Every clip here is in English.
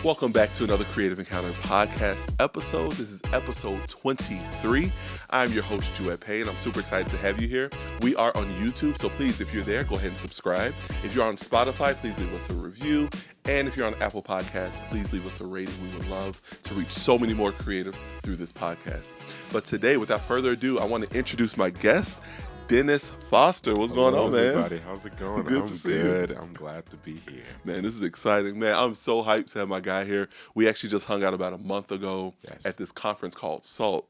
Welcome back to another Creative Encounter podcast episode. This is episode 23. I'm your host, Juiette, and I'm super excited to have you here. We are on YouTube, so please, if you're there, go ahead and subscribe. If you're on Spotify, please leave us a review. And if you're on Apple Podcasts, please leave us a rating. We would love to reach so many more creatives through this podcast. But today, without further ado, I want to introduce my guest, Dennis Foster. What's going on, man? Everybody, how's it going? Good to see you. I'm glad to be here. Man, this is exciting. Man, I'm so hyped to have my guy here. We actually just hung out about a month ago at this conference called SALT.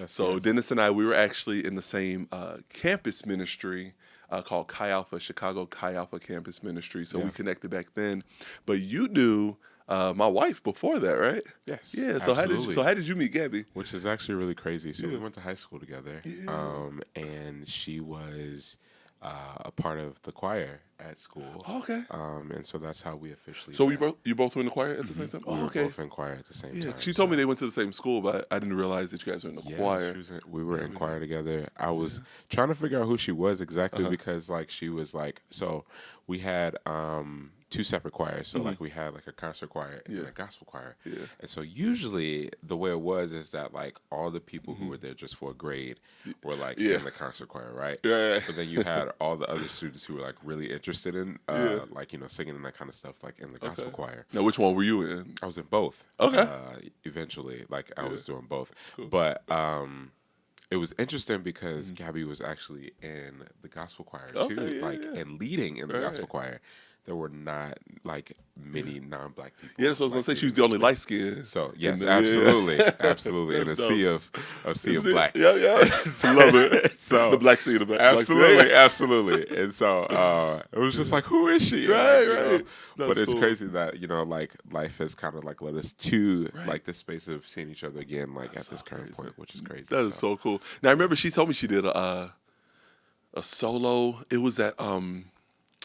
So Dennis and I, we were actually in the same campus ministry called Chi Alpha, Chicago Chi Alpha Campus Ministry. So we connected back then. But you knew my wife before that, right? Yes. Yeah. So how did you meet Gabby? Which is actually really crazy. So we went to high school together, and she was a part of the choir at school. Okay. And so that's how we officially. So you both were in the choir at the same time? We were both in choir at the same time. She told me they went to the same school, but I didn't realize that you guys were in the choir. We were in choir together. I was trying to figure out who she was exactly because she was so we had two separate choirs. So we had a concert choir and a gospel choir. Yeah. And so usually the way it was is that all the people who were there just for a grade were in the concert choir, right? Yeah. But then you had all the other students who were really interested in singing and that kind of stuff in the gospel choir. Now, which one were you in? I was in both. Okay. Eventually, I was doing both. Cool. But it was interesting because Gabby was actually in the gospel choir too, and leading in the gospel choir. There were not many non-black people. Yeah, so I was gonna say she was the only light skin. So yes, absolutely, in a sea of black. Yeah, love it. So the black sea, the black. Absolutely. And so it was just who is she? Right. But it's crazy that life has kind of led us to this space of seeing each other again, at this current point, which is crazy. That is so cool. Now I remember she told me she did a solo. It was that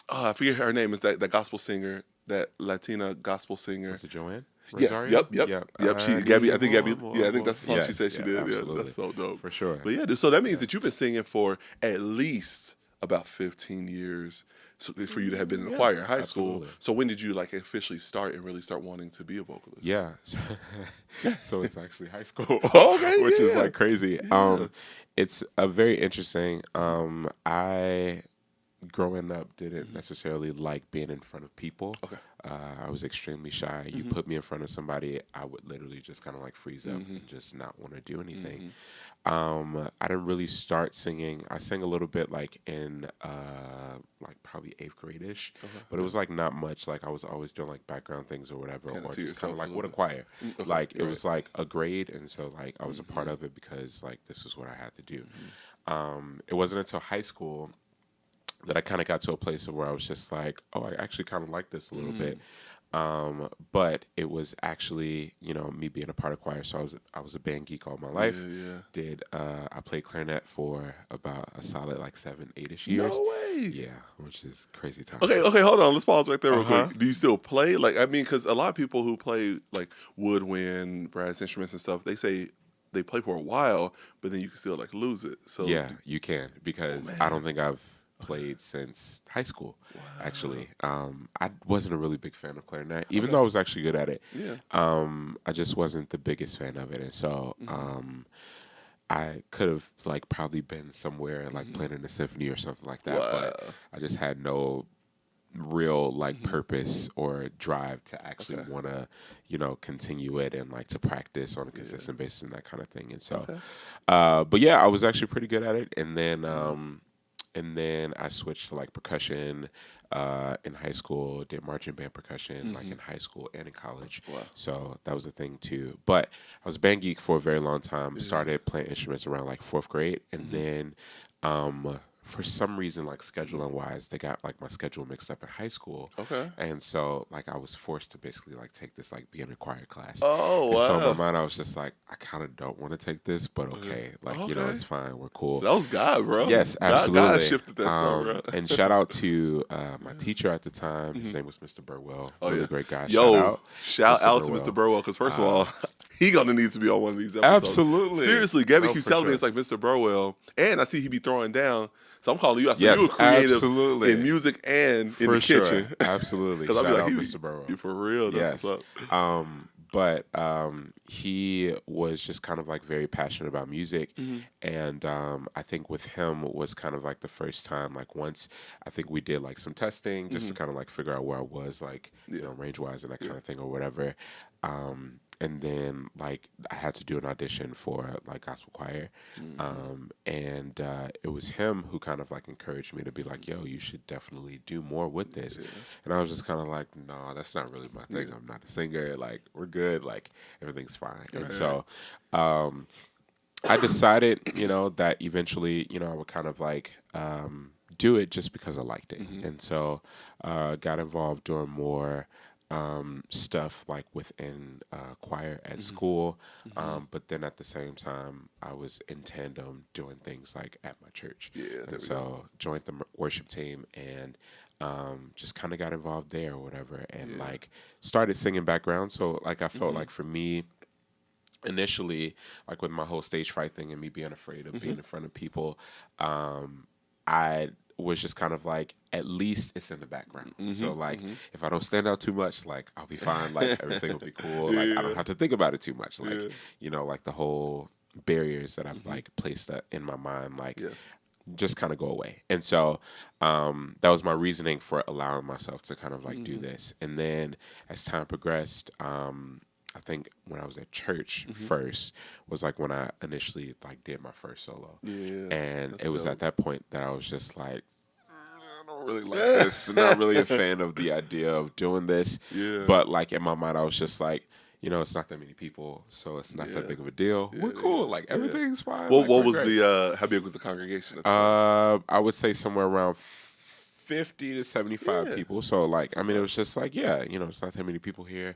I forget her name. Is that gospel singer, that Latina gospel singer? Was it Joanne? Rosario? Yep. Gabby. I think Gabby. Yeah, I think that's the song she said she did. Absolutely. Yeah, that's so dope for sure. But yeah, dude, so that means that you've been singing for at least about 15 years. So for you to have been in the choir in high school. So when did you officially start and really start wanting to be a vocalist? Yeah. So it's actually high school. Okay. Which is crazy. Yeah. It's a very interesting. I growing up didn't necessarily like being in front of people. Okay. I was extremely shy. You put me in front of somebody, I would literally just kind of freeze up and just not want to do anything. I didn't really start singing. I sang a little bit in probably 8th grade-ish, but it was not much. I was always doing background things or whatever, or just kind of with a choir. It was a grade, and so I was a part of it because this was what I had to do. It wasn't until high school that I kind of got to a place where I was just I actually kind of like this a little bit. But it was actually, me being a part of choir. So I was a band geek all my life. I played clarinet for about a solid 7, 8-ish years. No way. Yeah, which is crazy time. Okay, hold on. Let's pause right there real quick. Do you still play? Because a lot of people who play woodwind, brass instruments and stuff, they say they play for a while, but then you can still lose it. So yeah, you can, because I don't think I've played since high school. Actually, I wasn't a really big fan of clarinet, even though I was actually good at it. I just wasn't the biggest fan of it, and so I could have probably been somewhere playing in a symphony or something like that, but I just had no real purpose or drive to actually want to continue it and to practice on a consistent basis and that kind of thing. And so but yeah, I was actually pretty good at it, and then I switched to percussion in high school, did marching band percussion in high school and in college. So that was a thing too. But I was a band geek for a very long time. Started playing instruments around 4th grade, and then for some reason, scheduling wise, they got my schedule mixed up in high school. Okay. And so I was forced to basically take this being a choir class. Oh, wow. And so in my mind I was just I kind of don't want to take this, but okay. It's fine. We're cool. So that was God, bro. Yes, absolutely. God shifted that stuff, bro. And shout out to my teacher at the time. His name was Mr. Burwell. Really great guy. Shout out to Mr. Burwell, because first of all, he gonna need to be on one of these episodes. Absolutely. Seriously, Gabby No, keeps for telling me sure. it's like Mr. Burwell, and I see he be throwing down. So I'm calling you out. So Yes, you were creative absolutely. in music and in For the sure. kitchen. Absolutely. Because I'll be Shout like, out you Mr. Burrow. for real. That's Yes. what's up. But he was just kind of like very passionate about music. And I think with him was kind of like the first time, like once I think we did like some testing just to kind of like figure out where I was, like, you know, range wise and that kind of thing or whatever. And then like I had to do an audition for like gospel choir. And it was him who kind of like encouraged me to be like, yo, you should definitely do more with this. And I was just kind of like, no, that's not really my thing. I'm not a singer. Like, we're good. Like, everything's fine. And so I decided, you know, that eventually, you know, I would kind of like do it just because I liked it. And so got involved doing more stuff like within choir at school, but then at the same time I was in tandem doing things like at my church, and so joined the worship team and just kind of got involved there or whatever, and like started singing background. So like I felt like for me initially, like with my whole stage fright thing and me being afraid of being in front of people, I was just kind of like, at least it's in the background. So like, if I don't stand out too much, like I'll be fine. Like everything will be cool. Like I don't have to think about it too much. Like, you know, like the whole barriers that I've like placed in my mind, like just kind of go away. And so that was my reasoning for allowing myself to kind of like do this. And then as time progressed, I think when I was at church first was like when I initially like did my first solo. And it was at that point that I was just like, I don't really like this. I'm not really a fan of the idea of doing this. But like in my mind, I was just like, you know, it's not that many people, so it's not that big of a deal. We're cool. Like everything's fine. Well, like, what was great. how big was the congregation at the time? I would say somewhere around 50 to 75 people. So like, I mean, it was just like, yeah, you know, it's not that many people here.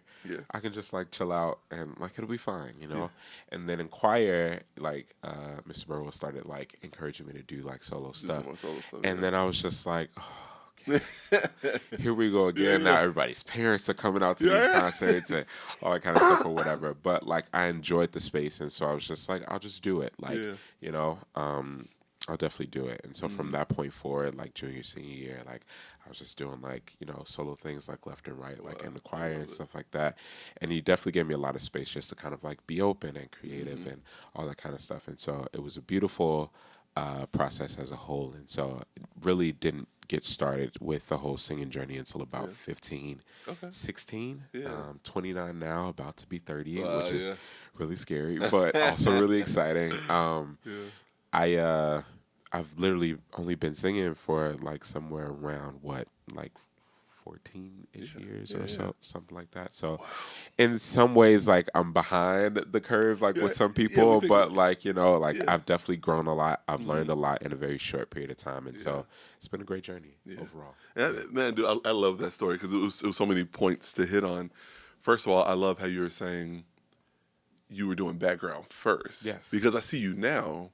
I can just like chill out and like it'll be fine, you know. And then in choir, like Mr. Burwell started like encouraging me to do like solo stuff. And then I was just like, oh, okay. Here we go again. Now everybody's parents are coming out to these concerts and all that kind of stuff or whatever. But like I enjoyed the space, and so I was just like, I'll just do it. Like, you know, I'll definitely do it. And so from that point forward, like junior, senior year, like I was just doing like, you know, solo things like left and right, like in the choir and stuff like that. And he definitely gave me a lot of space just to kind of like be open and creative and all that kind of stuff. And so it was a beautiful process as a whole. And so it really didn't get started with the whole singing journey until about 15, 16, 29 now, about to be 30, which is really scary, but also really exciting. I've literally only been singing for like somewhere around like 14-ish years or so, something like that. So in some ways, like I'm behind the curve, like with some people, but like, you know, like I've definitely grown a lot. I've learned a lot in a very short period of time. And so it's been a great journey overall. And, man, dude, I love that story because it was so many points to hit on. First of all, I love how you were saying you were doing background first. Yes. Because I see you now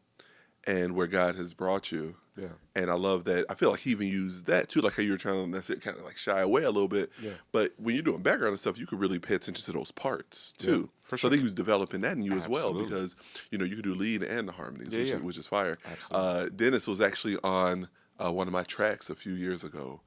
and where God has brought you. Yeah. And I love that. I feel like he even used that too, like how you were trying to necessarily kind of like shy away a little bit. Yeah. But when you're doing background and stuff, you could really pay attention to those parts too. Yeah, for sure. So I think he was developing that in you as well, because you know you could do lead and the harmonies, which is fire. Dennis was actually on one of my tracks a few years ago.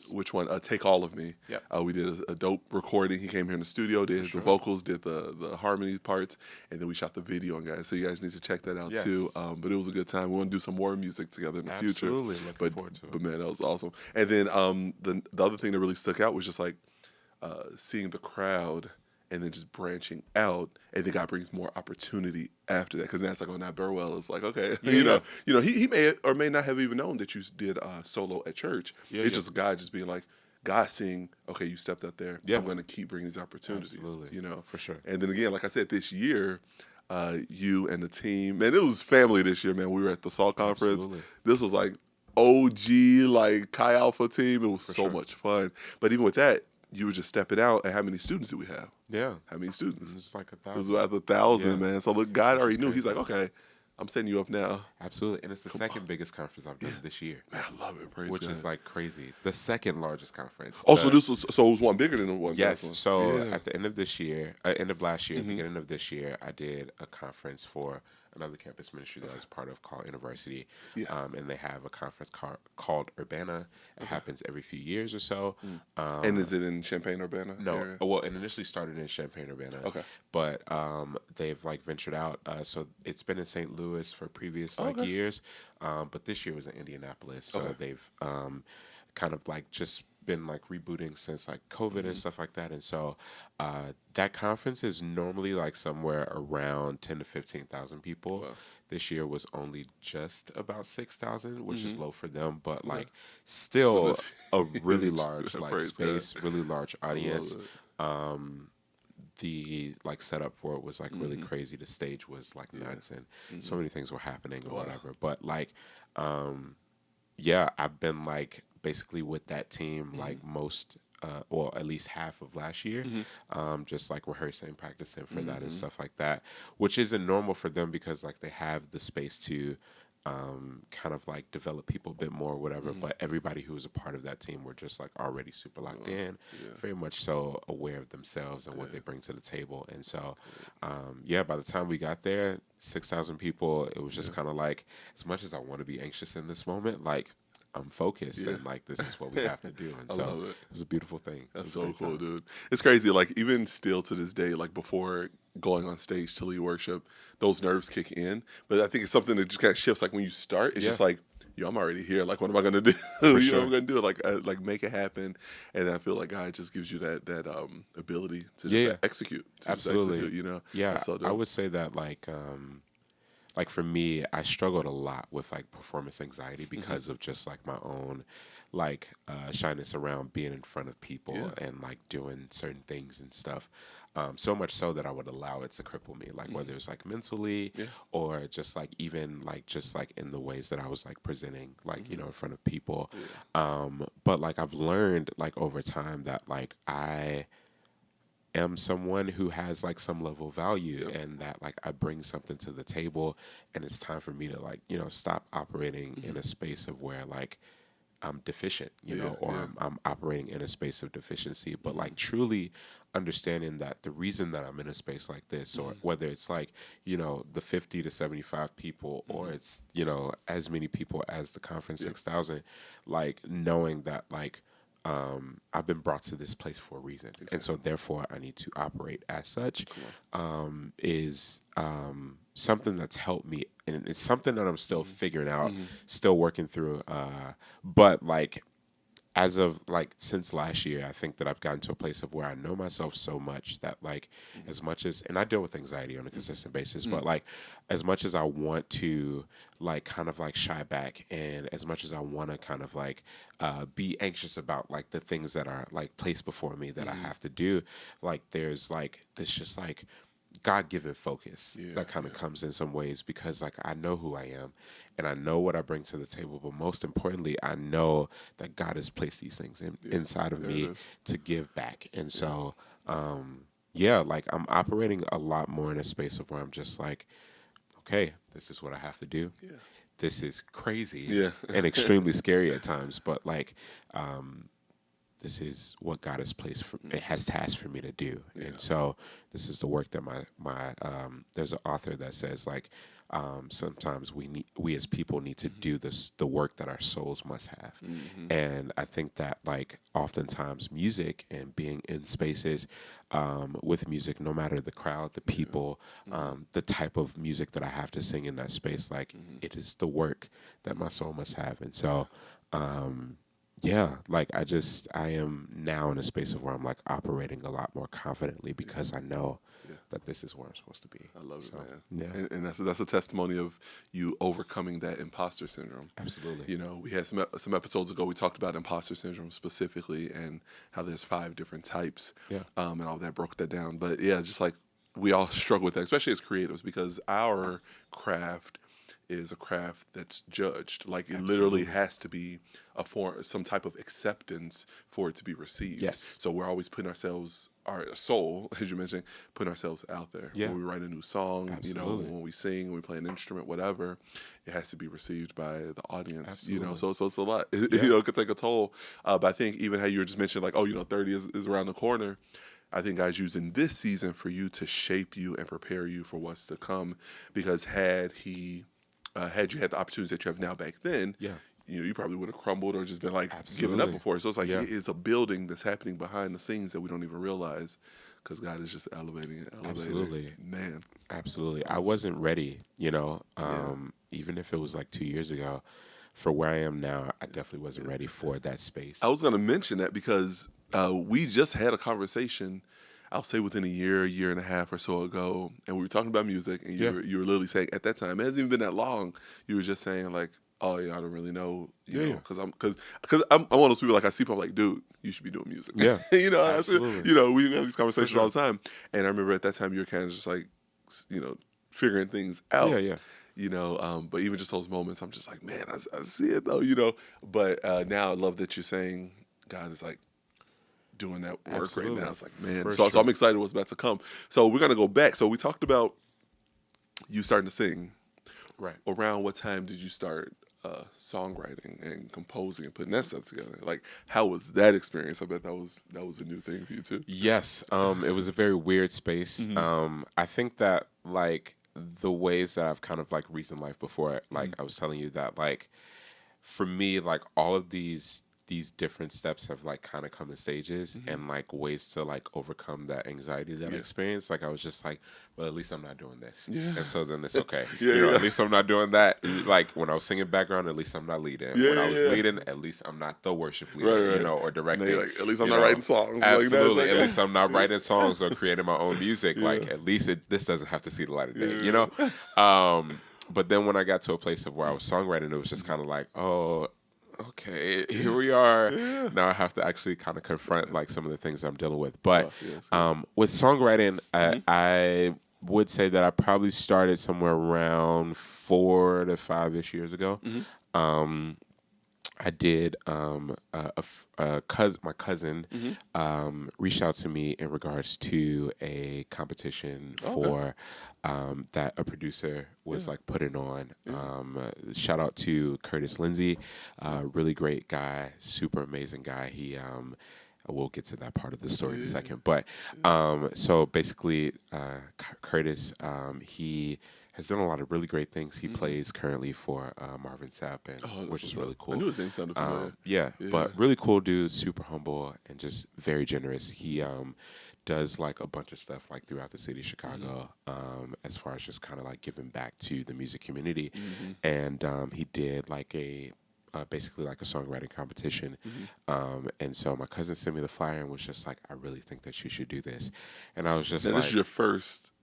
Which one? Take All of Me. Yep. We did a dope recording. He came here in the studio, did the vocals, did the harmony parts, and then we shot the video. And guys, so you guys need to check that out too. But it was a good time. We want to do some more music together in the future. Absolutely, looking forward to it. But man, that was awesome. And then the other thing that really stuck out was just like seeing the crowd and then just branching out, and then God brings more opportunity after that, because that's like, oh, now Burwell is like, okay, you know, he may or may not have even known that you did solo at church. It's just God just being like, God seeing, okay, you stepped out there. I'm going to keep bringing these opportunities. Absolutely. You know, for sure. And then again, like I said, this year, you and the team, man, it was family this year, man. We were at the SALT conference. Absolutely. This was like OG, like Chi Alpha team. It was so much fun. But even with that, you were just stepping out, and how many students do we have? Yeah. How many students? It's like 1,000. It was about 1,000, man. So look, God already knew. He's like, okay, I'm setting you up now. Absolutely. And it's the second biggest conference I've done this year. Man, I love it. Praise which God. is like crazy. The second largest conference. Oh, so it was one bigger than the one. Yes. One. So Yeah. at the end of this year, end of last year, beginning of this year, I did a conference for another campus ministry that I was part of called University. Yeah. And they have a conference called Urbana. It happens every few years or so. And is it in Champaign-Urbana? No, area? well, it initially started in Champaign-Urbana. Okay. But they've like ventured out. So it's been in St. Louis for previous years. But this year was in Indianapolis. So they've kind of like just been like rebooting since like COVID and stuff like that. And so that conference is normally like somewhere around 10 to 15,000 people. Wow. This year was only just about 6,000, which is low for them, but like still a really large like space, really large audience. The like setup for it was like really crazy. The stage was like nuts, and so many things were happening or whatever. But like, I've been like basically with that team like most, or at least half of last year, just like rehearsing, practicing for that and stuff like that, which isn't normal for them because like they have the space to kind of like develop people a bit more or whatever. But everybody who was a part of that team were just like already super locked in, very much so aware of themselves and what they bring to the table. And so, by the time we got there, 6,000 people, it was just kind of like, as much as I want to be anxious in this moment, like I'm focused and like this is what we have to do. And so it was a beautiful thing. That's so cool, dude. It's crazy. Like even still to this day, like before going on stage to lead worship, those nerves kick in. But I think it's something that just kind of shifts. Like when you start, it's just like, yo, I'm already here. Like, what am I gonna do? You know what I'm gonna do? Like make it happen. And I feel like God just gives you that ability to just execute. Absolutely. Execute, you know. Yeah, so I would say that like for me, I struggled a lot with like performance anxiety because of just like my own like shyness around being in front of people and like doing certain things and stuff. So much so that I would allow it to cripple me, like whether it's like mentally or just like even like just like in the ways that I was like presenting, like, you know, in front of people. But like I've learned like over time that like I am someone who has like some level of value and that like I bring something to the table, and it's time for me to like, you know, stop operating in a space of where like I'm deficient, you know, or I'm operating in a space of deficiency, but like truly understanding that the reason that I'm in a space like this, or whether it's like, you know, the 50 to 75 people, or it's, you know, as many people as the conference 6,000, like knowing that like, I've been brought to this place for a reason. Exactly. And so therefore I need to operate as such, is something that's helped me. And it's something that I'm still figuring out, still working through. But like, as of like since last year, I think that I've gotten to a place of where I know myself so much that like as much as, and I deal with anxiety on a consistent basis, but like as much as I want to like kind of like shy back, and as much as I want to kind of like be anxious about like the things that are like placed before me that I have to do, like there's like this just like God-given focus that kind of comes in some ways, because like I know who I am and I know what I bring to the table, but most importantly, I know that God has placed these things inside of me to give back. And so, like I'm operating a lot more in a space of where I'm just like, okay, this is what I have to do. Yeah. This is crazy and extremely scary at times, but like, this is what God has placed has tasked for me to do. And so this is the work that my there's an author that says like, sometimes we as people need to do the work that our souls must have. And I think that like oftentimes music and being in spaces with music, no matter the crowd, the people, the type of music that I have to sing in that space, like it is the work that my soul must have. And so like I am now in a space of where I'm like operating a lot more confidently, because I know that this is where I'm supposed to be. I love it, man. Yeah. And that's a testimony of you overcoming that imposter syndrome. Absolutely. You know, we had some episodes ago, we talked about imposter syndrome specifically and how there's 5 different types. And all that, broke that down. But just like we all struggle with that, especially as creatives, because our craft is a craft that's judged. Like it Absolutely. literally has to be a form, some type of acceptance for it to be received. Yes. So we're always putting ourselves, our soul, as you mentioned, putting ourselves out there. Yeah. When we write a new song, Absolutely. when we sing, when we play an instrument, whatever, it has to be received by the audience. Absolutely. So it's a lot. It, Yeah. it could take a toll. But I think even how you were just mentioned, like, 30 is around the corner. I think God's using this season for you to shape you and prepare you for what's to come. Because had you had the opportunities that you have now back then, Yeah. you probably would have crumbled or just been like giving Absolutely. up before. So it's like Yeah. it's a building that's happening behind the scenes that we don't even realize, because God is just elevating it. Absolutely. Man. Absolutely. I wasn't ready, even if it was like 2 years ago. For where I am now, I definitely wasn't ready for that space. I was going to mention that because we just had a conversation, I'll say within a year and a half or so ago, and we were talking about music, and you were literally saying at that time, it hasn't even been that long, you were just saying like, oh yeah, I don't really know, because I'm one of those people, like I see people like, dude, you should be doing music. Yeah, absolutely. We have these conversations sure. all the time, and I remember at that time you were kind of just like, figuring things out. Yeah. But even just those moments, I'm just like, man, I see it though, But now I love that you're saying God is like doing that work Absolutely. right now. It's like, man. For So sure. I'm excited what's about to come. So we're gonna go back. So we talked about you starting to sing. Right. Around what time did you start songwriting and composing and putting that stuff together? Like, how was that experience? I bet that was a new thing for you too. Yes. It was a very weird space. Mm-hmm. I think that like the ways that I've kind of like reasoned life before, like I was telling you that like for me, like all of these different steps have like kind of come in stages and like ways to like overcome that anxiety that I experienced. Like I was just like, well, at least I'm not doing this. Yeah. And so then it's okay. Yeah. At least I'm not doing that. Like when I was singing background, at least I'm not leading. When I was leading, at least I'm not the worship leader, Right. or directing. Like, at least I'm not writing songs. Absolutely. Like, at least I'm not writing songs or creating my own music. Like at least this doesn't have to see the light of day, But then when I got to a place of where I was songwriting, it was just kind of like, oh, okay, here we are. Yeah. Now I have to actually kind of confront like some of the things I'm dealing with. But with songwriting, I would say that I probably started somewhere around 4 to 5-ish years ago. I did my cousin reached out to me in regards to a competition for that a producer was like putting on. Shout out to Curtis Lindsay, really great guy, super amazing guy. He we'll get to that part of the story in a second. But so basically, Curtis, he has done a lot of really great things. He plays currently for Marvin Sapp, which is really cool. I knew his name sounded familiar. But really cool dude, super humble, and just very generous. He does like a bunch of stuff like throughout the city of Chicago, as far as just kind of like giving back to the music community. And he did like basically like a songwriting competition. And so my cousin sent me the flyer and was just like, I really think that you should do this. And I was just Now, like, this is your first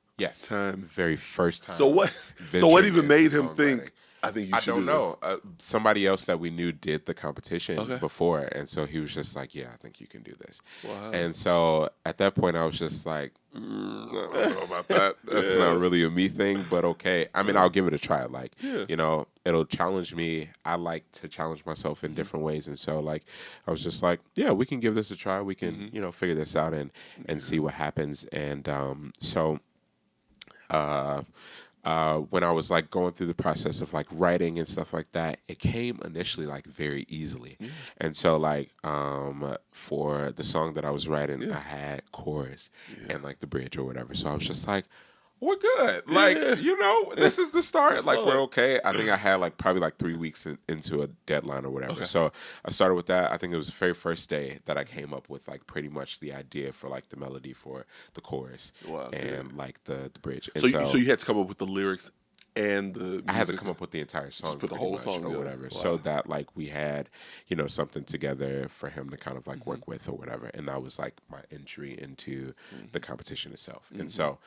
time. Very first time. So what? So what even made him think? I think you should do this. I don't know. Somebody else that we knew did the competition before, and so he was just like, "Yeah, I think you can do this." Wow. And so at that point, I was just like, "I don't know about that. That's not really a me thing, but okay. I mean, I'll give it a try. Like, it'll challenge me. I like to challenge myself in different ways, and so like, I was just like, yeah, we can give this a try. We can, figure this out and see what happens. And when I was like going through the process of like writing and stuff like that, it came initially like very easily. And so like for the song that I was writing, I had chorus and like the bridge or whatever. So I was just like, we're good. Like, this is the start. Like, we're okay. I think I had like probably like 3 weeks into a deadline or whatever. So I started with that. I think it was the very first day that I came up with like pretty much the idea for like the melody for the chorus and like the bridge. And so you had to come up with the lyrics and the music. I had to come up with the entire song, just put the whole song or whatever, so that like we had something together for him to kind of like work with or whatever. And that was like my entry into the competition itself. And so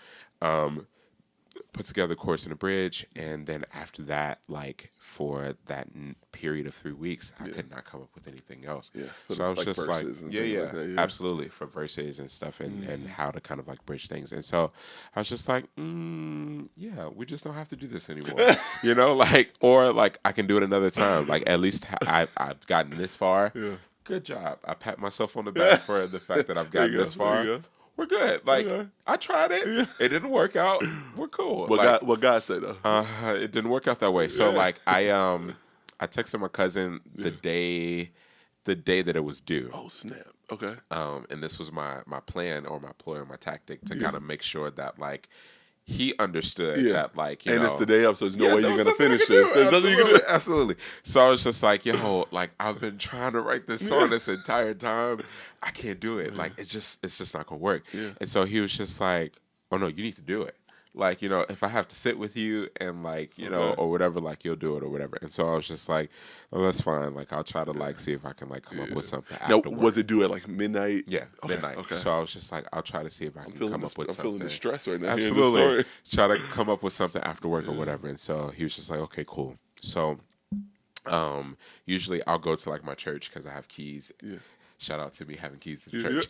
put together the chorus and the bridge, and then after that, like for that period of 3 weeks, I could not come up with anything else. Yeah. So I was just like, like that, absolutely, for verses and stuff, and how to kind of like bridge things. And so I was just like, yeah, we just don't have to do this anymore, you know, like, or like I can do it another time. Like at least I've gotten this far. Yeah. Good job. I pat myself on the back for the fact that I've gotten this far. We're good. Like I tried it. Yeah. It didn't work out. We're cool. What God said though? It didn't work out that way. So like I texted my cousin the day that it was due. Oh snap. Okay. And this was my plan or my ploy or my tactic to kind of make sure that like he understood that like you know, it's the day up, so there's no way you're gonna finish this. There's nothing you can do. Absolutely. So I was just like, yo, like I've been trying to write this song this entire time. I can't do it. Like it's just not gonna work. Yeah. And so he was just like, oh no, you need to do it. Like, you know, if I have to sit with you and like, you know, or whatever, like you'll do it or whatever. And so I was just like, oh, that's fine. Like I'll try to like see if I can like come up with something afterwards. Now, was it due at like midnight? Yeah, midnight. Okay. So I was just like, I'll try to see if I can come up with something. I'm feeling the stress right now. Absolutely. Try to come up with something after work or whatever. And so he was just like, okay, cool. So usually I'll go to like my church because I have keys. Yeah. Shout out to me having keys to church.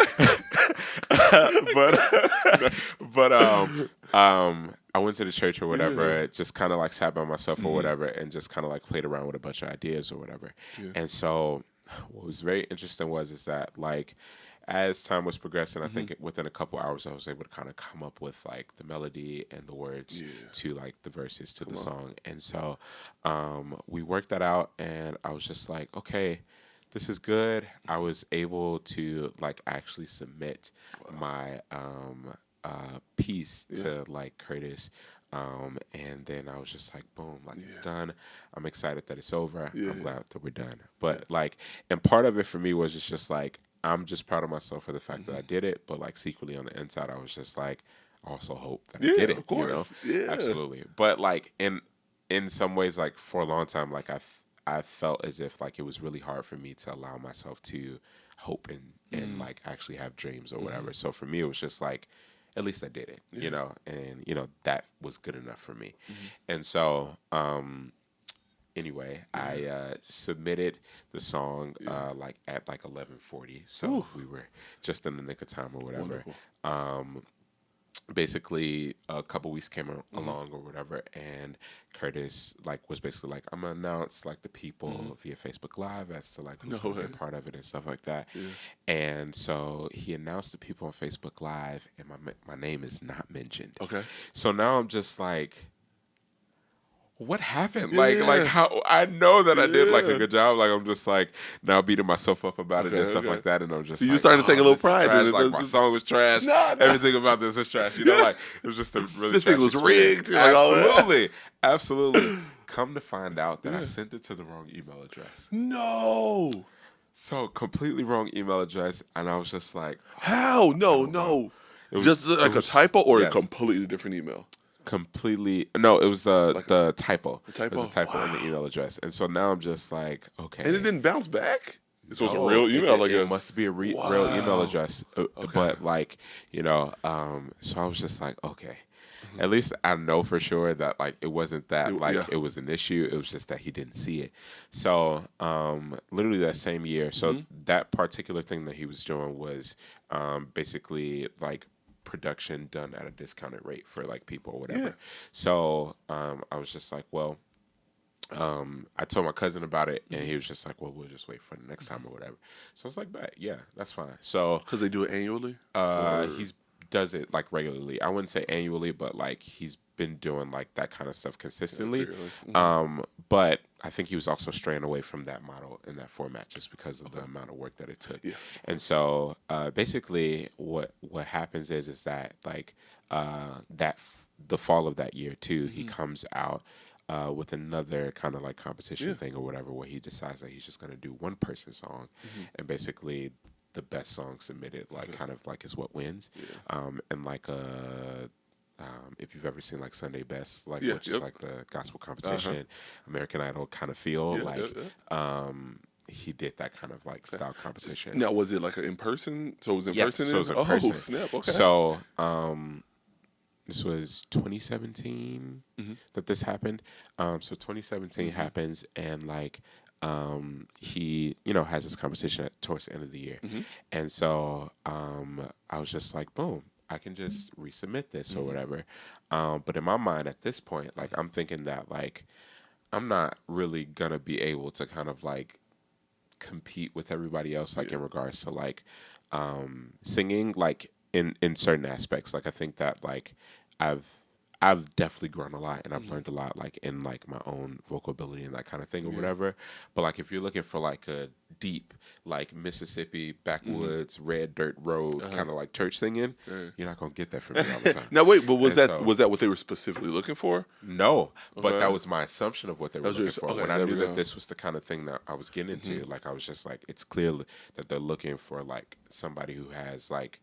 but I went to the church or whatever, just kind of like sat by myself or whatever, and just kind of like played around with a bunch of ideas or whatever. Yeah. And so what was very interesting is that like as time was progressing, I think within a couple hours I was able to kind of come up with like the melody and the words to like the verses to the song. And so we worked that out, and I was just like, okay, this is good. I was able to like actually submit my piece to like Curtis, and then I was just like, boom, like it's done. I'm excited that it's over. I'm glad that we're done. But like, and part of it for me was just like, I'm just proud of myself for the fact that I did it. But like secretly on the inside, I was just like, I also hope that I did it. Of course. You know? Absolutely. But like in some ways, like for a long time, like I felt as if like it was really hard for me to allow myself to hope and like actually have dreams or whatever. So for me, it was just like, at least I did it, you know, and you know that was good enough for me. And so anyway, I submitted the song like at like 11:40, so we were just in the nick of time or whatever. Basically a couple weeks came along or whatever, and Curtis like was basically like, I'm gonna announce like the people via Facebook Live as to like who's gonna be a part of it and stuff like that. And so he announced the people on Facebook Live, and my name is not mentioned. Okay. So now I'm just like, what happened? Like how I know that I did like a good job. Like I'm just like now beating myself up about it and stuff like that. And I'm just you starting to take a little pride in it. Like my song was trash. Everything about this is trash. You know, like it was just a really this thing was rigged. Absolutely. Come to find out that I sent it to the wrong email address. No. So completely wrong email address, and I was just like, how? No. It was just like a typo or a completely different email. Completely no, it was the typo. The typo? It was a typo in the email address, and so now I'm just like, okay. And it didn't bounce back. So it's a real email, I guess. It must be a real email address, but like you know, so I was just like, okay. At least I know for sure that like it wasn't that it was an issue. It was just that he didn't see it. So literally that same year, so that particular thing that he was doing was basically like production done at a discounted rate for like people or whatever. So I was just like, well, I told my cousin about it, and he was just like, well, we'll just wait for the next time or whatever. So I was like, yeah, that's fine. So because they do it annually, he's does it like regularly. I wouldn't say annually, but like he's been doing like that kind of stuff consistently. But I think he was also straying away from that model in that format just because of the amount of work that it took. And so basically what happens is that like the fall of that year too, he comes out with another kind of like competition thing or whatever, where he decides that he's just going to do one person's song, and basically the best song submitted like kind of like is what wins. And like if you've ever seen like Sunday Best, like which is like the gospel competition, American Idol kind of feel he did that kind of like style competition. Now was it like in person? So it was in person? So it was in person. Oh snap! Okay. So this was 2017 that this happened. So 2017 happens, and like he, has this conversation towards the end of the year, and so I was just like, boom, I can just resubmit this or whatever. But in my mind at this point, like I'm thinking that like I'm not really gonna be able to kind of like compete with everybody else, like in regards to like singing, like in certain aspects. Like I think that like I've I've definitely grown a lot, and I've learned a lot, like in like my own vocal ability and that kind of thing or whatever. But like if you're looking for like a deep, like Mississippi backwoods, red dirt road kind of like church singing, you're not gonna get that from me all the time. Now wait, but was And that so- was that what they were specifically looking for? No, but Okay. that was my assumption of what they were was your looking for. okay, When I there knew we that go. this was the kind of thing that I was getting into, like I was just like, it's clear that they're looking for like somebody who has like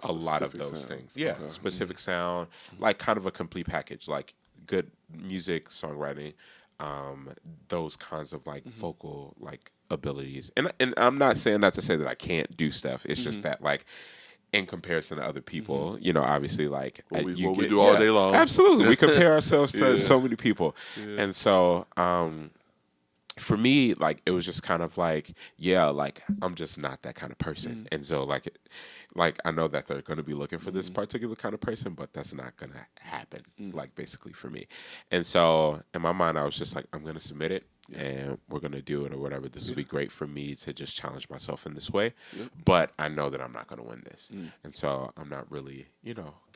a lot of Specific those sound. things. Yeah, Okay. specific sound, like kind of a complete package, like good music, songwriting, those kinds of like vocal like abilities. And I'm not saying that to say that I can't do stuff. It's just that like in comparison to other people, obviously like What we you do all day long. Absolutely, we compare ourselves to Yeah. so many people, and so for me, like it was just kind of like, yeah, like I'm just not that kind of person, and so like I know that they're going to be looking for this particular kind of person, but that's not going to happen, like basically for me, and so in my mind, I was just like, I'm going to submit it, and we're going to do it or whatever. This will be great for me to just challenge myself in this way, but I know that I'm not going to win this, and so I'm not really,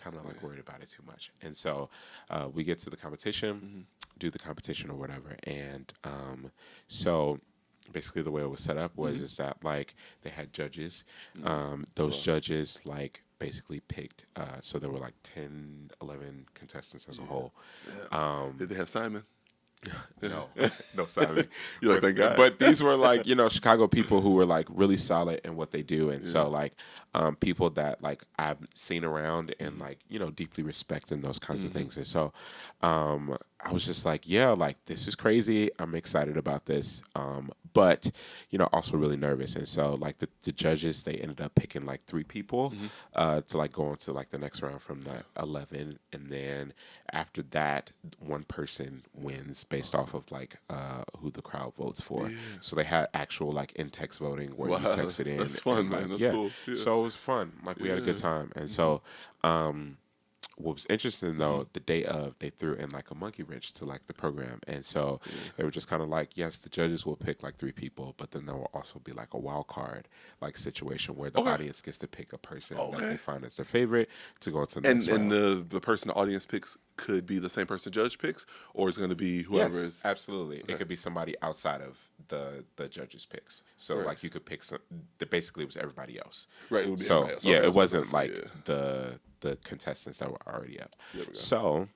kind of like worried about it too much, and so we get to the competition, do the competition or whatever, and so basically the way it was set up was is that like they had judges, those judges like basically picked, so there were like 10, 11 contestants as a whole. Did they have Simon? No, no, sorry. You're like, thank God. But these were like, Chicago people who were like really solid in what they do. And so like people that like I've seen around and like, deeply respect and those kinds of things. And so I was just like, yeah, like this is crazy. I'm excited about this. But, also really nervous. And so like the judges, they ended up picking like 3 people to like go into like the next round from that 11. And then after that, one person wins based off of like who the crowd votes for. So they had actual like in-text voting where you text it in. That's fun, and, man. like, That's yeah. cool. Yeah. So it was fun. Like we had a good time. And so what was interesting though, the day of, they threw in like a monkey wrench to like the program, and so they were just kind of like, yes, the judges will pick like 3 people, but then there will also be like a wild card like situation where the audience gets to pick a person that they find as their favorite to go to the next round. And the person the audience picks could be the same person judge picks, or it's going to be whoever Yes, is. absolutely. It could be somebody outside of the judges picks. So like you could pick some. Basically, it was everybody else. Right. It would be So everybody else. yeah, Okay, it wasn't so, like the contestants that were already up. So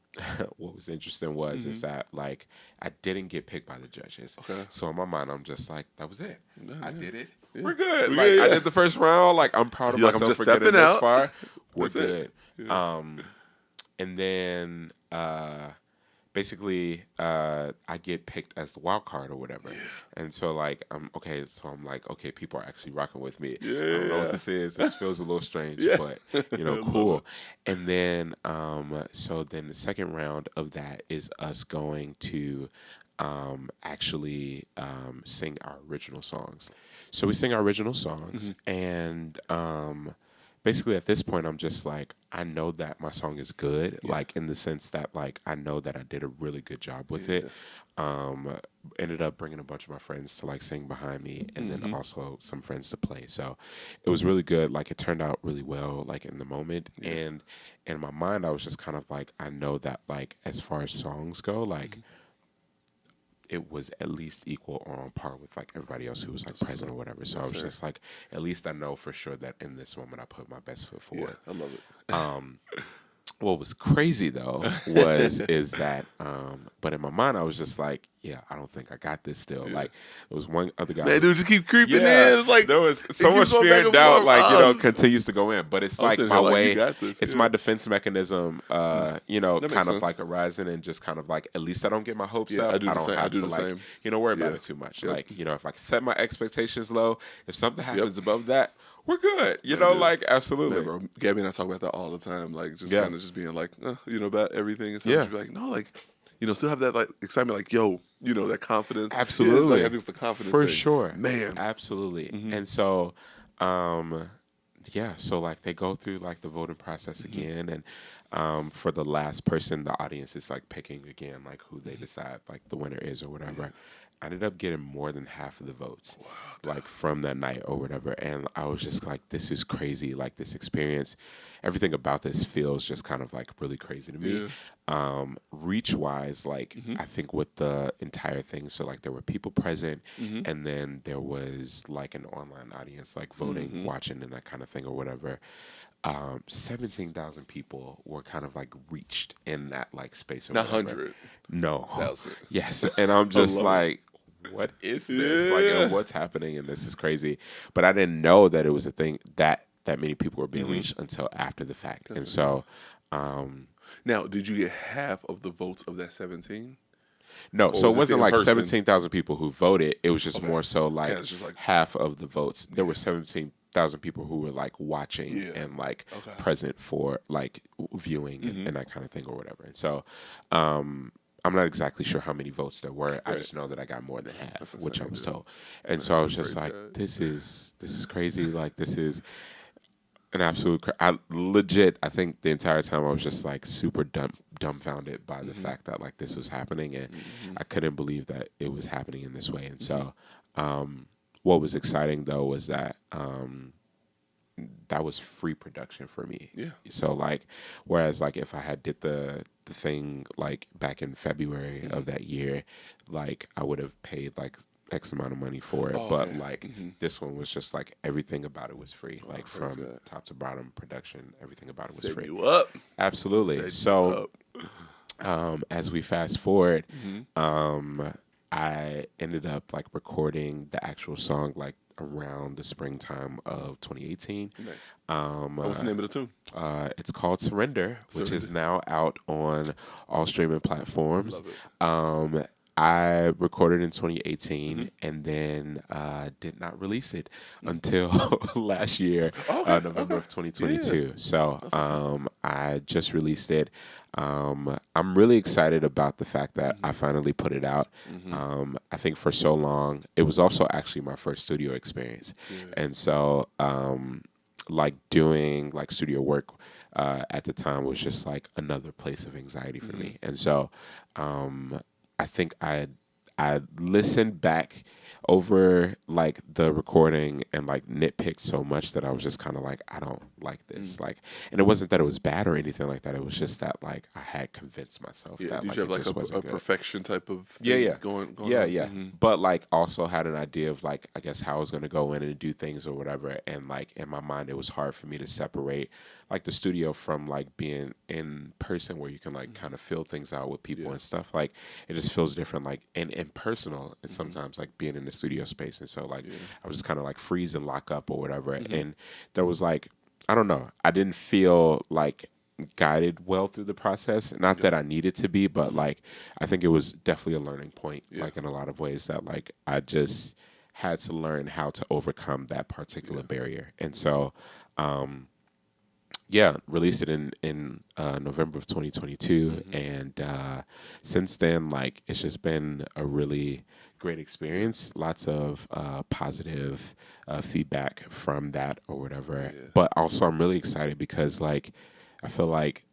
what was interesting was is that like I didn't get picked by the judges. Okay. So in my mind, I'm just like, that was it. I did it. Yeah. We're good. We're like good, I yeah. did the first round. Like I'm proud of You're like, I'm myself just for getting stepping this out. far. We're That's it. good. And then basically I get picked as the wild card or whatever. And so like I'm like, okay, people are actually rocking with me. I don't know what this is. This feels a little strange, but cool. And then so then the second round of that is us going to actually sing our original songs. So we sing our original songs, and basically at this point I'm just like, I know that my song is good, like in the sense that like I know that I did a really good job with it. Ended up bringing a bunch of my friends to like sing behind me, and then also some friends to play. So it was really good. Like it turned out really well, like in the moment. And in my mind I was just kind of like, I know that like as far as songs go, like it was at least equal or on par with like everybody else who was like present or whatever. So I was just like, at least I know for sure that in this moment I put my best foot forward. I love it. What was crazy though is that but in my mind I was just like, yeah, I don't think I got this still. Like, there was one other guy. Man, dude, just keep creeping in. It's like there was so much fear and doubt, like, continues to go in. But it's like my way. You got this. It's my defense mechanism, kind of like arising and just kind of like, at least I don't get my hopes up. I don't have to like, worry about it too much. Like, if I set my expectations low, if something happens above that, we're good. Like, absolutely. Man, bro, Gabby and I talk about that all the time. Like, just kind of just being like, about everything and stuff. Yeah. Be like, no, like, still have that like excitement, like, yo, that confidence. Absolutely. Like, I think it's the confidence for thing. Sure, man. Absolutely. And so, so like they go through like the voting process again, and for the last person, the audience is like picking again, like who they decide like the winner is or whatever. I ended up getting more than half of the votes, like from that night or whatever. And I was just like, this is crazy. Like this experience, everything about this feels just kind of like really crazy to me. Reach wise, like I think with the entire thing, so like there were people present, and then there was like an online audience, like voting, watching, and that kind of thing or whatever. 17,000 people were kind of like reached in that like space. Or not 100. No. 1,000. Yes. And I'm just like, what is this? Like, and what's happening? And this is crazy. But I didn't know that it was a thing that many people were being reached until after the fact. And so, now, did you get half of the votes of that 17? No, so it wasn't like 17,000 people who voted. It was just more so like, half of the votes. There were 17,000 people who were like watching and like present for like viewing and that kind of thing or whatever. And so, I'm not exactly sure how many votes there were. I just know that I got more than half, which I was told. And so I was just like, this is crazy. Like, this is an absolute I think the entire time I was just like super dumbfounded by the fact that like this was happening, and I couldn't believe that it was happening in this way. And so what was exciting though was that that was free production for me. Yeah. So like, whereas like if I had did the thing like back in February of that year, like I would have paid like X amount of money for it. But like this one was just like everything about it was free. Like from top to bottom production, everything about it was free. You up. Absolutely. So as we fast forward, I ended up like recording the actual song like around the springtime of 2018. Nice. What's the name of the tune? It's called Surrender, which is now out on all streaming platforms. Love it. I recorded in 2018 and then did not release it until last year, November of 2022. Yeah. So I just released it. I'm really excited about the fact that I finally put it out. I think for so long, it was also actually my first studio experience. Yeah. And so like doing like studio work at the time was just like another place of anxiety for me. And so I think I listened back over like the recording and like nitpicked so much that I was just kind of like, I don't like this. Like, and it wasn't that it was bad or anything like that. It was just that like I had convinced myself that like, you have like a perfection type of thing going on? But like also had an idea of like, I guess how I was going to go in and do things or whatever. And like in my mind, it was hard for me to separate like the studio from like being in person where you can like kind of feel things out with people and stuff. Like it just feels different, like and impersonal, and sometimes like being in the studio space. And so like I was just kind of like freeze and lock up or whatever. And there was like, I don't know, I didn't feel like guided well through the process. Not that I needed to be, but like I think it was definitely a learning point, like in a lot of ways that like I just had to learn how to overcome that particular barrier. And so released it in November of 2022, and since then, like it's just been a really great experience. Lots of positive feedback from that or whatever. But also, I'm really excited because like I feel like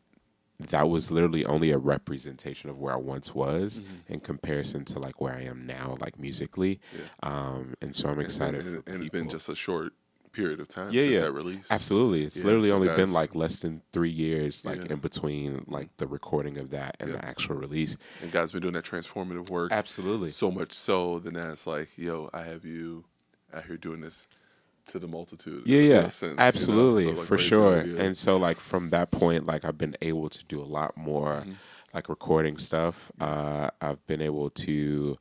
that was literally only a representation of where I once was in comparison to like where I am now, like musically. And so I'm excited. And it's been just a short period of time since that release. Absolutely. It's literally only been like less than 3 years like in between like the recording of that and the actual release. And God's been doing that transformative work. Absolutely. So much so that now it's like, yo, I have you out here doing this to the multitude. Sense, absolutely. So, like, for sure. And so like from that point, like I've been able to do a lot more like recording stuff. I've been able to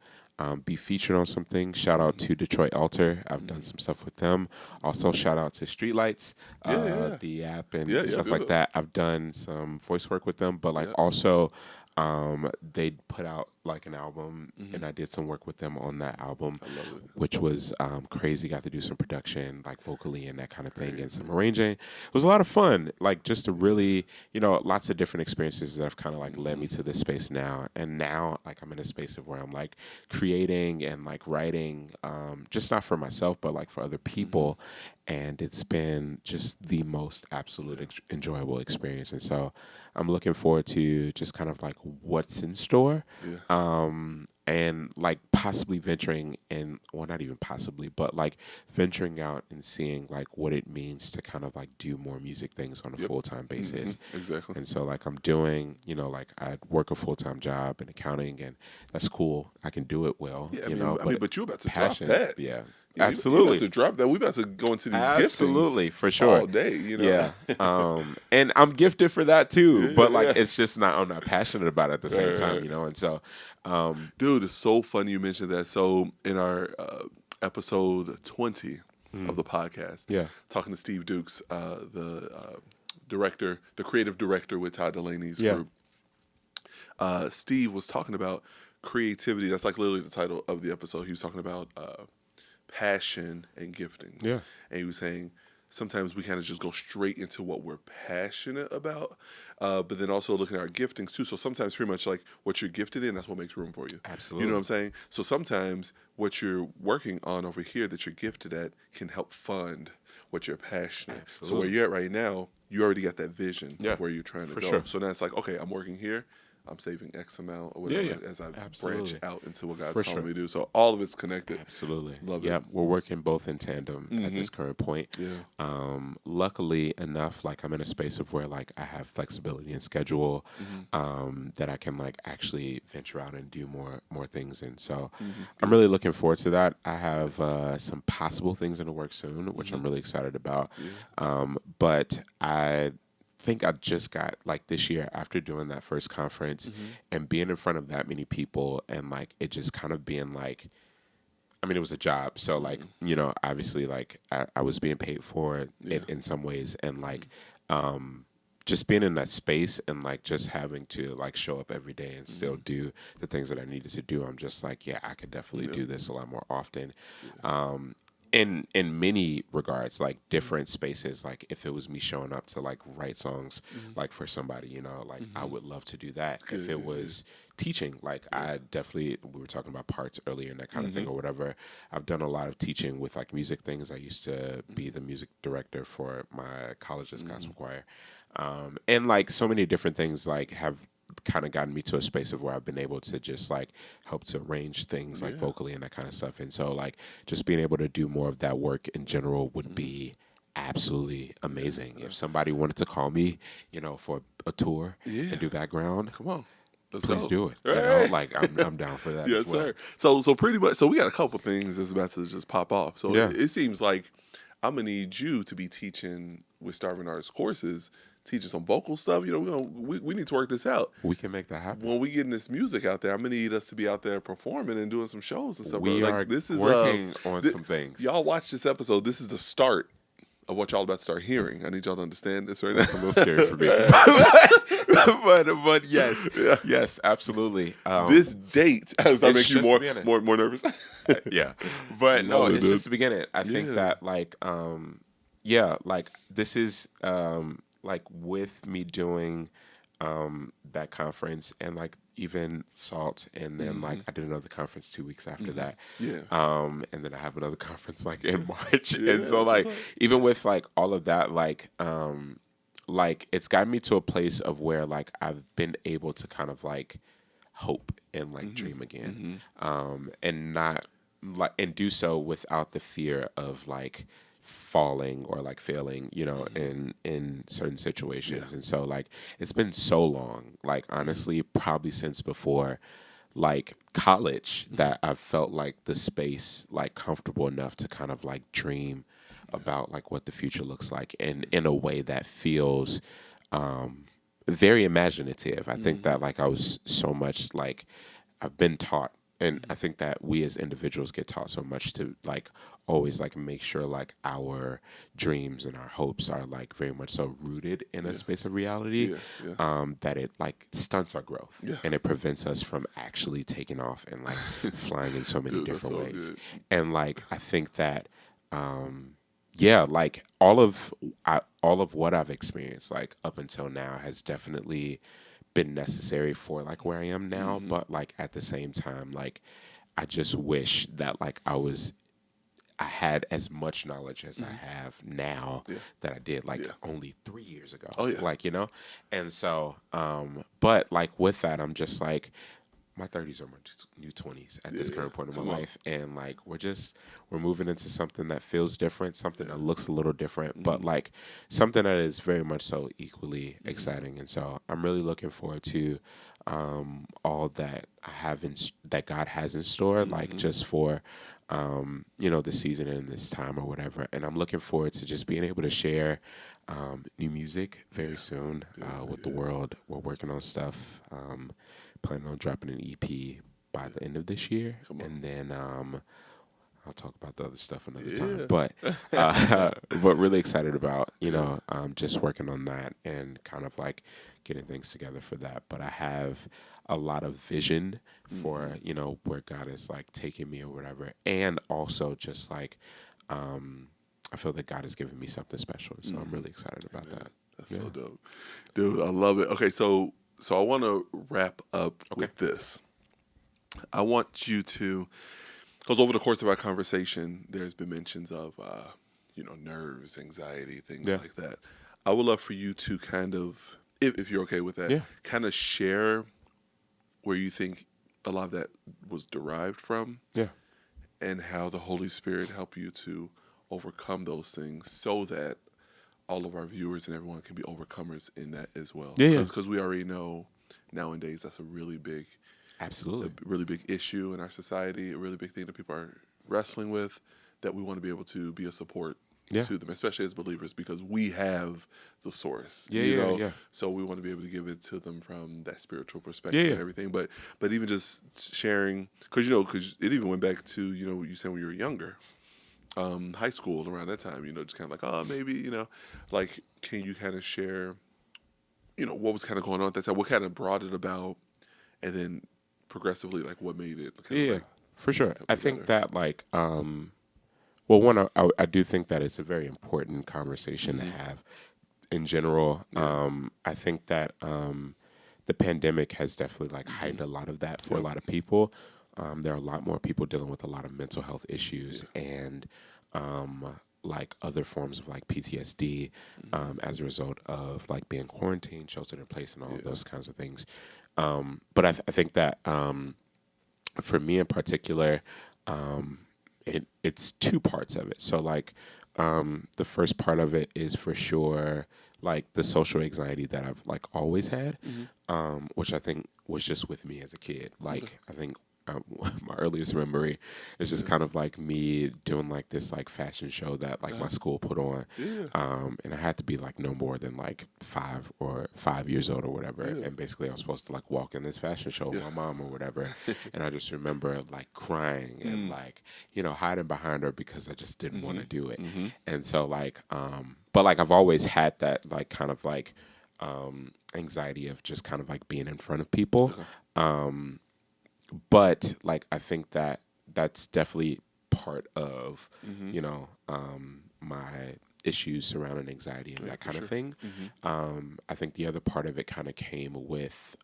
be featured on something. Shout out to Detroit Alter. I've done some stuff with them. Also, shout out to Streetlights, the app and stuff like that. I've done some voice work with them, but like also they put out like an album, and I did some work with them on that album, which was crazy. Got to do some production, like vocally and that kind of thing, and some arranging. It was a lot of fun, like just to really, lots of different experiences that have kind of like led me to this space now. And now, like I'm in a space of where I'm like creating and like writing, just not for myself, but like for other people. And it's been just the most absolute enjoyable experience. And so I'm looking forward to just kind of like what's in store. And like possibly venturing in, well, not even possibly, but like venturing out and seeing like what it means to kind of like do more music things on a full-time basis. Exactly. And so like I'm doing, like I work a full-time job in accounting, and that's cool. I can do it well, but you're about to passion, drop that. Yeah. Absolutely. Absolutely. We about to drop that. We about to go into these giftings. Absolutely, for sure. All day, Yeah. And I'm gifted for that too, but like it's just not, I'm not passionate about it at the same time, And so dude, it's so funny you mentioned that. So in our episode 20 of the podcast, talking to Steve Dukes, the director, the creative director with Todd Delaney's group, Steve was talking about creativity. That's like literally the title of the episode. He was talking about passion and giftings. Yeah. And he was saying sometimes we kind of just go straight into what we're passionate about, but then also looking at our giftings too. So sometimes pretty much like what you're gifted in, that's what makes room for you. Absolutely. You know what I'm saying? So sometimes what you're working on over here that you're gifted at can help fund what you're passionate. Absolutely. So where you're at right now, you already got that vision of where you're trying to go. Sure. So now it's like, okay, I'm working here. I'm saving X amount or whatever as I branch out into what God's calling me to do. So all of it's connected. Absolutely. Love it. Yeah, we're working both in tandem at this current point. Yeah. Luckily enough, like I'm in a space of where like I have flexibility in schedule, that I can like actually venture out and do more things. And so I'm really looking forward to that. I have some possible things in the works soon, which I'm really excited about. But I think I just got like this year after doing that first conference and being in front of that many people, and like it just kind of being like, I mean, it was a job. So like, obviously like I was being paid for it in some ways, and like, just being in that space and like just having to like show up every day and still do the things that I needed to do. I'm just like, I could definitely do this a lot more often. In many regards, like different spaces, like if it was me showing up to like write songs like for somebody, like I would love to do that. If it was teaching, like I definitely, we were talking about parts earlier and that kind of thing or whatever. I've done a lot of teaching with like music things. I used to be the music director for my college's gospel choir. And like so many different things like have kind of gotten me to a space of where I've been able to just like help to arrange things like vocally and that kind of stuff. And so like just being able to do more of that work in general would be absolutely amazing. If somebody wanted to call me, for a tour and do background, come on. Please do it. Like I'm down for that. Yes, as well. Sir. So pretty much, so we got a couple things that's about to just pop off. So it seems like I'm gonna need you to be teaching with Starving Artists courses, teaching some vocal stuff. We need to work this out. We can make that happen. When we getting this music out there, I'm gonna need us to be out there performing and doing some shows and stuff. We are working on some things. Y'all watch this episode. This is the start of what y'all about to start hearing. I need y'all to understand this right now. It's a little scary for me. but yes, absolutely. This date, does that make you more nervous? Yeah. But no, it's just the beginning. I think that like, like this is like with me doing that conference and like even SALT, and then like I did another conference 2 weeks after that. And then I have another conference like in March. And so like even with like all of that, like it's gotten me to a place of where like I've been able to kind of like hope and like dream again. And not like, and do so without the fear of like falling or like failing, in certain situations. And so like it's been so long, like honestly probably since before like college, that I've felt like the space like comfortable enough to kind of like dream about like what the future looks like, and in a way that feels very imaginative. I think that like I was so much like I've been taught, and I think that we as individuals get taught so much to like always like make sure like our dreams and our hopes are like very much so rooted in a space of reality, that it like stunts our growth and it prevents us from actually taking off and like flying in so many different ways. Good. And like I think that yeah, like all of what I've experienced like up until now has definitely been necessary for like where I am now, but like at the same time, like I just wish that like I had as much knowledge as I have now that I did like only 3 years ago. Oh yeah, like and so but like with that, I'm just like my 30s are my new 20s at this current point in my life, and like we're moving into something that feels different, something that looks a little different, but like something that is very much so equally exciting. And so I'm really looking forward to all that I have that God has in store, like just for the season and this time or whatever. And I'm looking forward to just being able to share new music very soon with the world. We're working on stuff. Planning on dropping an EP by the end of this year, and then I'll talk about the other stuff another time. But but really excited about just working on that and kind of like getting things together for that. But I have a lot of vision for where God is like taking me or whatever, and also just like I feel that God has given me something special, so I'm really excited about that. That's so dope, dude. I love it. Okay, so I want to wrap up with this. I want you to, because over the course of our conversation, there's been mentions of, nerves, anxiety, things like that. I would love for you to kind of, if you're okay with that, kind of share where you think a lot of that was derived from, and how the Holy Spirit helped you to overcome those things so that all of our viewers and everyone can be overcomers in that as well. Because we already know nowadays that's a really big issue in our society, a really big thing that people are wrestling with, that we want to be able to be a support to them, especially as believers, because we have the source. So we want to be able to give it to them from that spiritual perspective and everything. But even just sharing, because it even went back to you said when you were younger. High school around that time, just kind of like, maybe, like, can you kind of share, what was kind of going on at that time, what kind of brought it about, and then progressively, like, what made it kind of like, for sure. I think that, like, well, one, I do think that it's a very important conversation to have in general. I think that the pandemic has definitely, like, heightened a lot of that for a lot of people. There are a lot more people dealing with a lot of mental health issues and like other forms of like PTSD as a result of like being quarantined, sheltered in place, and all of those kinds of things. But I think that for me in particular, it's two parts of it. So like the first part of it is for sure like the social anxiety that I've like always had, which I think was just with me as a kid. Like I think my earliest memory is just kind of like me doing like this like fashion show that like my school put on, and I had to be like no more than like 5 years old or whatever, and basically I was supposed to like walk in this fashion show with my mom or whatever, and I just remember like crying and like hiding behind her because I just didn't want to do it, and so like but like I've always had that like kind of like anxiety of just kind of like being in front of people. But like I think that that's definitely part of my issues surrounding anxiety and that kind of thing. I think the other part of it kind of came with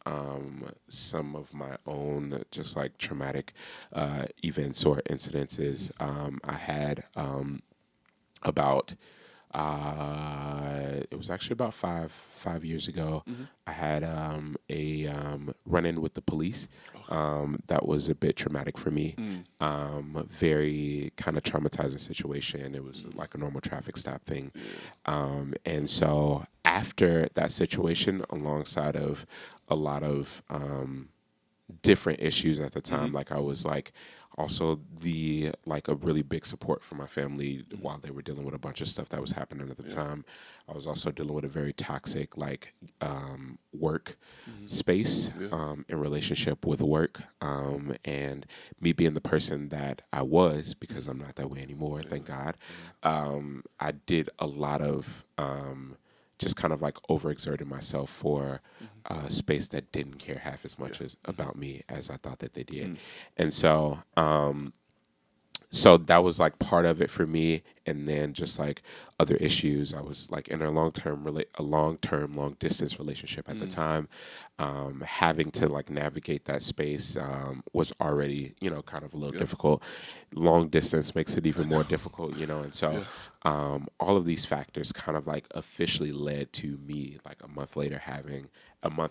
some of my own just like traumatic events or incidences. I had about it was actually about five years ago. I had a run-in with the police that was a bit traumatic for me. Very kind of traumatizing situation. It was like a normal traffic stop thing. And so after that situation, alongside of a lot of different issues at the time, like I was like also the like a really big support from my family while they were dealing with a bunch of stuff that was happening at the time. I was also dealing with a very toxic like work space in relationship with work, and me being the person that I was, because I'm not that way anymore, thank God. I did a lot of just kind of like overexerting myself for a space that didn't care half as much as about me as I thought that they did. And so that was like part of it for me, and then just like other issues. I was like in a long distance relationship at the time. Having to like navigate that space was already, kind of a little difficult. Long distance makes it even more difficult, and so all of these factors kind of like officially led to me like a month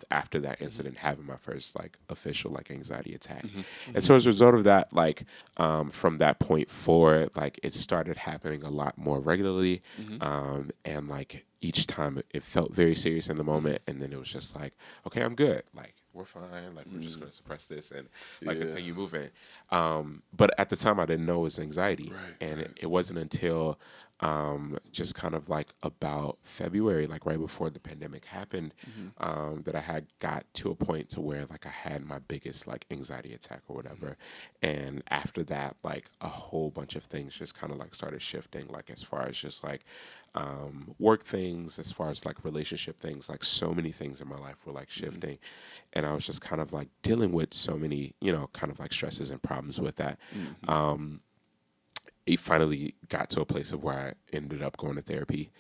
after that incident having my first like official like anxiety attack. And so as a result of that, like from that point forward, like it started happening a lot more regularly, and like each time it felt very serious in the moment, and then it was just like, okay, I'm good, like we're fine, like we're just gonna suppress this and like continue moving. But at the time, I didn't know it was anxiety, and it wasn't until just kind of like about February, like right before the pandemic happened, that I had got to a point to where like I had my biggest like anxiety attack or whatever. And after that, like a whole bunch of things just kind of like started shifting, like as far as just like work things, as far as like relationship things, like so many things in my life were like shifting. And I was just kind of like dealing with so many, kind of like stresses and problems with that. It finally got to a place of where I ended up going to therapy,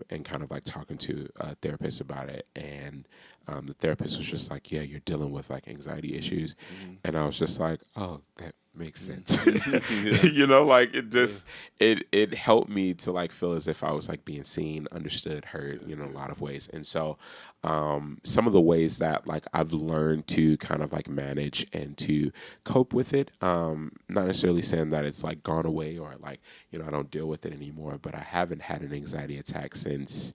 and kind of like talking to a therapist about it. And the therapist was just like, yeah, you're dealing with like anxiety issues. And I was just like, oh, that makes sense. Like it just, it helped me to like feel as if I was like being seen, understood, heard, in a lot of ways. And so some of the ways that like I've learned to kind of like manage and to cope with it, not necessarily saying that it's like gone away or like, I don't deal with it anymore, but I haven't had an anxiety attack since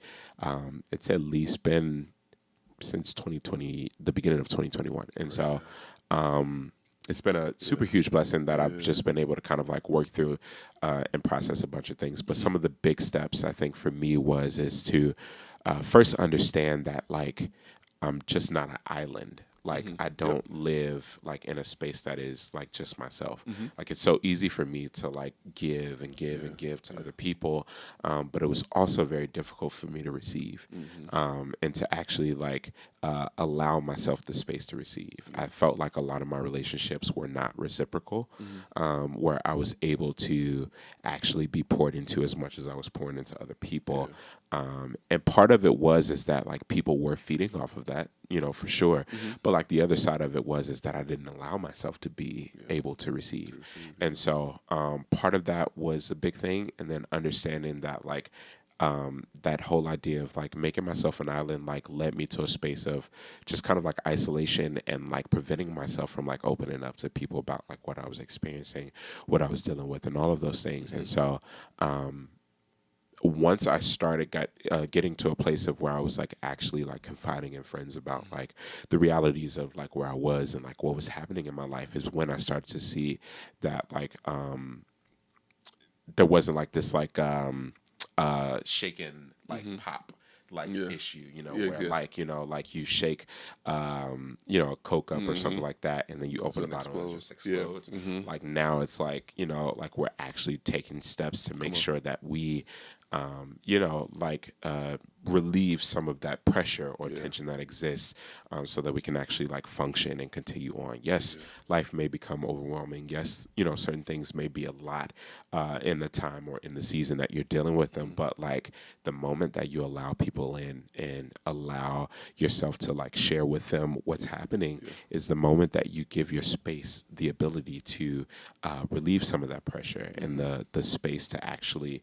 it's at least been since 2020, the beginning of 2021. And so it's been a super huge blessing that I've just been able to kind of like work through and process a bunch of things. But some of the big steps I think for me is to first understand that like I'm just not an island. Like I don't live like in a space that is like just myself. Like it's so easy for me to like give and give and give to other people, but it was also very difficult for me to receive, and to actually like allow myself the space to receive. I felt like a lot of my relationships were not reciprocal, where I was able to actually be poured into as much as I was pouring into other people. And part of it is that like people were feeding off of that, for sure. But like the other side of it is that I didn't allow myself to be able to receive. And so part of that was a big thing. And then understanding that like that whole idea of like making myself an island like led me to a space of just kind of like isolation and like preventing myself from like opening up to people about like what I was experiencing, what I was dealing with, and all of those things. And so once I started getting to a place of where I was like actually like confiding in friends about like the realities of like where I was and like what was happening in my life, is when I started to see that like there wasn't like this like shaken like pop like issue, where like, like you shake a Coke up or something like that, and then you open a bottle and it just explodes. Like now it's like, like we're actually taking steps to make sure that we relieve some of that pressure or tension that exists, so that we can actually like function and continue on. Yes, life may become overwhelming. Yes, certain things may be a lot in the time or in the season that you're dealing with them, but like the moment that you allow people in and allow yourself to like share with them what's happening is the moment that you give your space the ability to relieve some of that pressure and the space to actually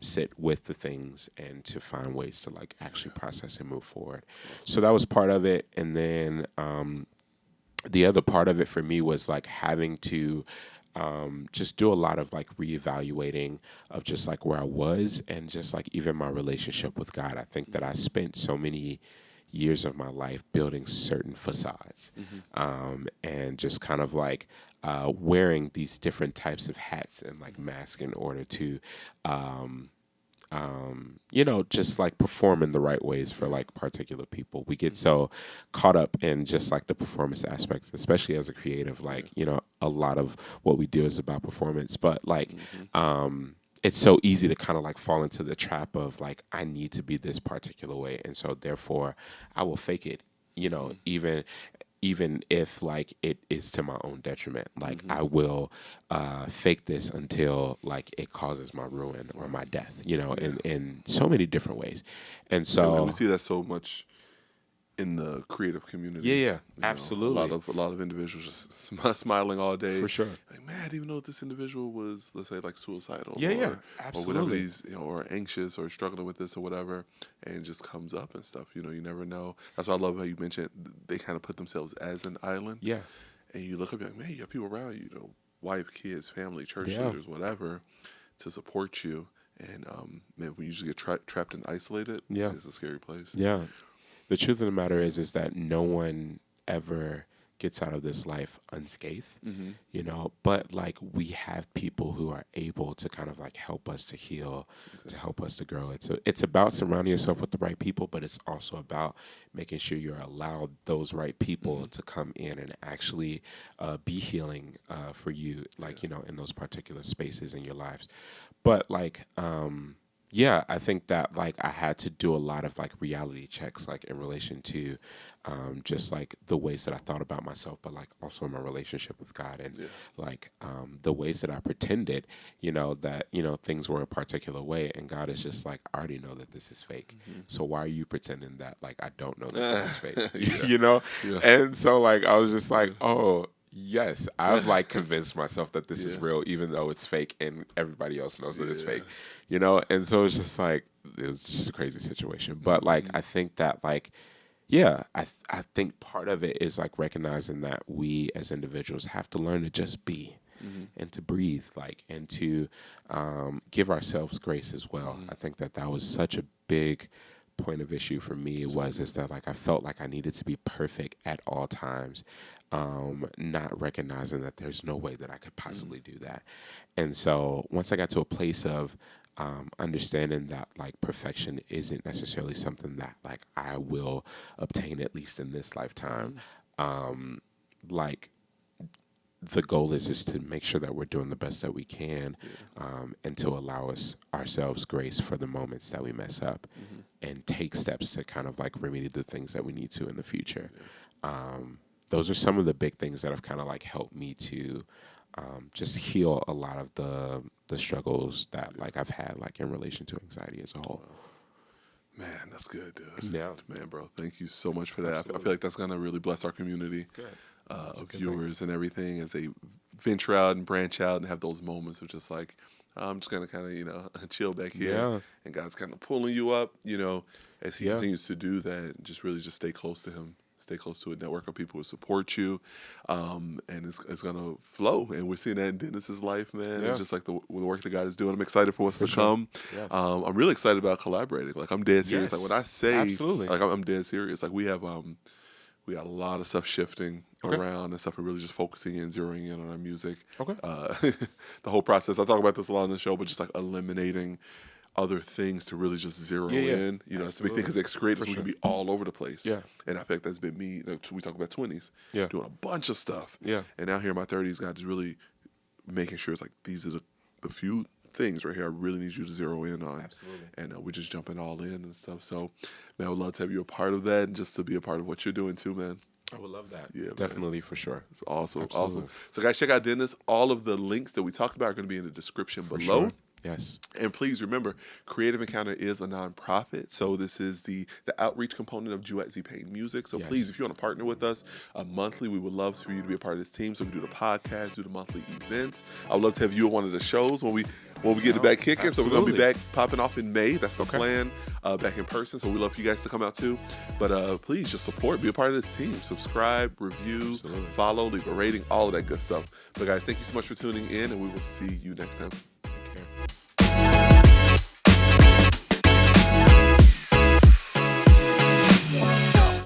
sit with the things and to find ways to like actually process and move forward. So that was part of it. And then the other part of it for me was like having to just do a lot of like reevaluating of just like where I was and just like even my relationship with God. I think that I spent so many years of my life building certain facades, and just kind of like wearing these different types of hats and like masks in order to just like perform in the right ways for like particular people. We get so caught up in just like the performance aspect, especially as a creative, like, a lot of what we do is about performance, but like, it's so easy to kind of like fall into the trap of like, I need to be this particular way. And so therefore I will fake it, even if like it is to my own detriment. Like I will fake this until like it causes my ruin or my death, in so many different ways. And so and we see that so much in the creative community. Yeah, absolutely. A lot of individuals just smiling all day. For sure. Like, man, I didn't even know this individual was, let's say, like suicidal. Yeah, absolutely. Or whatever these, or anxious or struggling with this or whatever, and it just comes up and stuff. You never know. That's why I love how you mentioned they kind of put themselves as an island. Yeah. And you look up, you're like, man, you got people around you, wife, kids, family, church leaders, whatever, to support you. And man, when you just get trapped and isolated, it's a scary place. Yeah. The truth of the matter is that no one ever gets out of this life unscathed, but like we have people who are able to kind of like help us to heal, to help us to grow. It's about surrounding yourself with the right people, but it's also about making sure you're allowed those right people to come in and actually be healing for you, like, in those particular spaces in your lives. But like, I think that like I had to do a lot of like reality checks, like in relation to just like the ways that I thought about myself, but like also my relationship with God, and like the ways that I pretended, that, things were a particular way, and God is just like, I already know that this is fake. So why are you pretending that like I don't know that this is fake? And so like I was just like, oh, yes, I've like convinced myself that this is real, even though it's fake, and everybody else knows that it's fake, And so it's just like, it was just a crazy situation. But like, I think that like, I think part of it is like recognizing that we as individuals have to learn to just be and to breathe, like, and to give ourselves grace as well. I think that was such a big point of issue for me is that like I felt like I needed to be perfect at all times, not recognizing that there's no way that I could possibly do that. And so once I got to a place of understanding that like perfection isn't necessarily something that like I will obtain, at least in this lifetime, like the goal is to make sure that we're doing the best that we can, and to allow ourselves grace for the moments that we mess up, and take steps to kind of like remedy the things that we need to in the future. Those are some of the big things that have kind of like helped me to just heal a lot of the struggles that like I've had like in relation to anxiety as a whole. Man, that's good, dude. Yeah. Man, bro, thank you so much for that. I feel like that's going to really bless our community of viewers and everything as they venture out and branch out and have those moments of just like, I'm just going to kind of, chill back here. Yeah. And God's kind of pulling you up, as he continues to do that. Just really just stay close to him. Stay close to a network of people who support you, and it's going to flow. And we're seeing that in Dennis's life, man. It's just like the work that God is doing. I'm excited for what's to come. Yes. I'm really excited about collaborating. Like, I'm dead serious. Like, when I say, absolutely, like, I'm dead serious. Like, we got a lot of stuff shifting around and stuff. We're really just focusing and zeroing in on our music. The whole process. I talk about this a lot on the show, but just like eliminating other things to really just zero in. That's the big thing, because as creators, we can be all over the place. And I think that's been me. We talk about 20s, doing a bunch of stuff. And now here in my 30s, God is really making sure it's like, these are the few things right here I really need you to zero in on. Absolutely. And we're just jumping all in and stuff. So, man, I would love to have you a part of that, and just to be a part of what you're doing too, man. I would love that. Yeah, definitely, man. For sure. It's awesome. Absolutely. Awesome. So, guys, check out Dennis. All of the links that we talked about are going to be in the description below. Sure. Yes. And please remember, Creative Encounter is a nonprofit. So this is the outreach component of Juiette Z-Pain Music. So please, if you want to partner with us monthly, we would love for you to be a part of this team. So we do the podcast, do the monthly events. I would love to have you at one of the shows when we get it back kicking. Absolutely. So we're going to be back popping off in May. That's the plan, back in person. So we love for you guys to come out too. But please just support, be a part of this team. Subscribe, review, follow, leave a rating, all of that good stuff. But guys, thank you so much for tuning in, and we will see you next time.